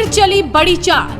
चली बड़ी चाल,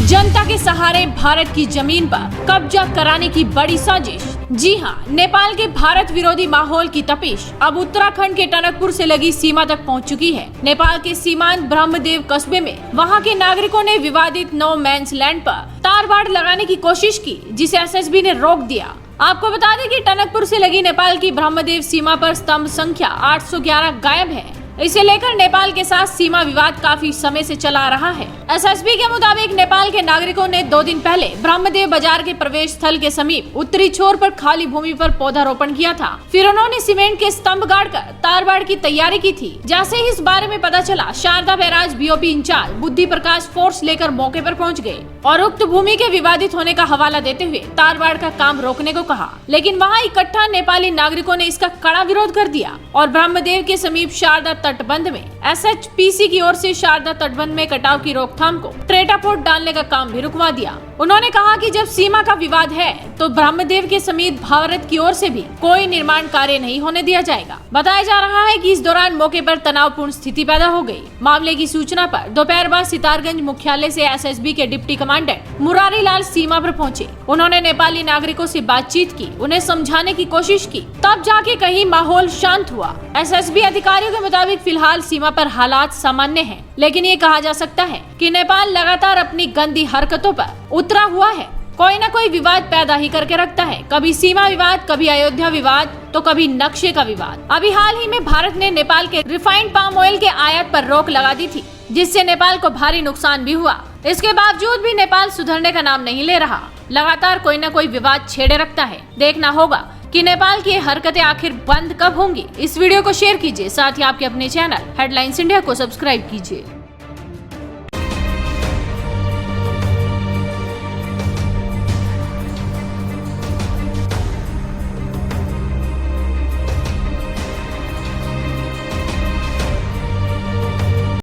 जनता के सहारे भारत की जमीन पर कब्जा कराने की बड़ी साजिश। जी हां, नेपाल के भारत विरोधी माहौल की तपिश अब उत्तराखंड के टनकपुर से लगी सीमा तक पहुंच चुकी है। नेपाल के सीमांत ब्रह्मदेव कस्बे में वहां के नागरिकों ने विवादित नो मैंस लैंड पर तार बाड़ लगाने की कोशिश की, जिसे एसएसबी ने रोक दिया। आपको बता दें कि टनकपुर से लगी नेपाल की ब्रह्मदेव सीमा पर स्तंभ संख्या 811 गायब है। इसे लेकर नेपाल के साथ सीमा विवाद काफी समय से चला रहा है। एसएसबी के मुताबिक नेपाल के नागरिकों ने 2 दिन पहले ब्रह्मदेव बाजार के प्रवेश स्थल के समीप उत्तरी छोर पर खाली भूमि पर पौधारोपण किया था। फिर उन्होंने सीमेंट के स्तंभ गाड़कर तार बाड़ की तैयारी की थी। जैसे ही इस बारे में पता चला, शारदा बैराज बीओपी इंचार्ज बुद्धि प्रकाश फोर्स लेकर मौके पर पहुंच गए और उक्त भूमि के विवादित होने का हवाला देते हुए तार बाड़ का काम रोकने को कहा। लेकिन वहाँ इकट्ठा नेपाली नागरिकों ने इसका कड़ा विरोध कर दिया और ब्रह्मदेव के समीप शारदा तटबंध में एसएचपीसी की ओर से शारदा तटबंध में कटाव की रोकथाम को टेट्रापोड डालने का काम भी रुकवा दिया। उन्होंने कहा कि जब सीमा का विवाद है तो ब्रह्मदेव के समीप भारत की ओर से भी कोई निर्माण कार्य नहीं होने दिया जाएगा। बताया जा रहा है कि इस दौरान मौके पर तनावपूर्ण स्थिति पैदा हो गई। मामले की सूचना पर दोपहर बाद सितारगंज मुख्यालय से एसएसबी के डिप्टी कमांडेंट मुरारी लाल सीमा पर पहुंचे। उन्होंने नेपाली नागरिकों से बातचीत की, उन्हें समझाने की कोशिश की, तब जाके कहीं माहौल शांत हुआ। एसएसबी अधिकारियों के मुताबिक फिलहाल सीमा पर हालात सामान्य हैं, लेकिन ये कहा जा सकता है कि नेपाल लगातार अपनी गंदी हरकतों पर उतरा हुआ है। कोई न कोई विवाद पैदा ही करके रखता है, कभी सीमा विवाद, कभी अयोध्या विवाद, तो कभी नक्शे का विवाद। अभी हाल ही में भारत ने नेपाल के रिफाइंड पाम ऑयल के आयात पर रोक लगा दी थी, जिससे नेपाल को भारी नुकसान भी हुआ। इसके बावजूद भी नेपाल सुधरने का नाम नहीं ले रहा, लगातार कोई न कोई विवाद छेड़े रखता है। देखना होगा कि नेपाल की हरकतें आखिर बंद कब होंगी। इस वीडियो को शेयर कीजिए, साथ ही आपके अपने चैनल हेडलाइंस इंडिया को सब्सक्राइब कीजिए।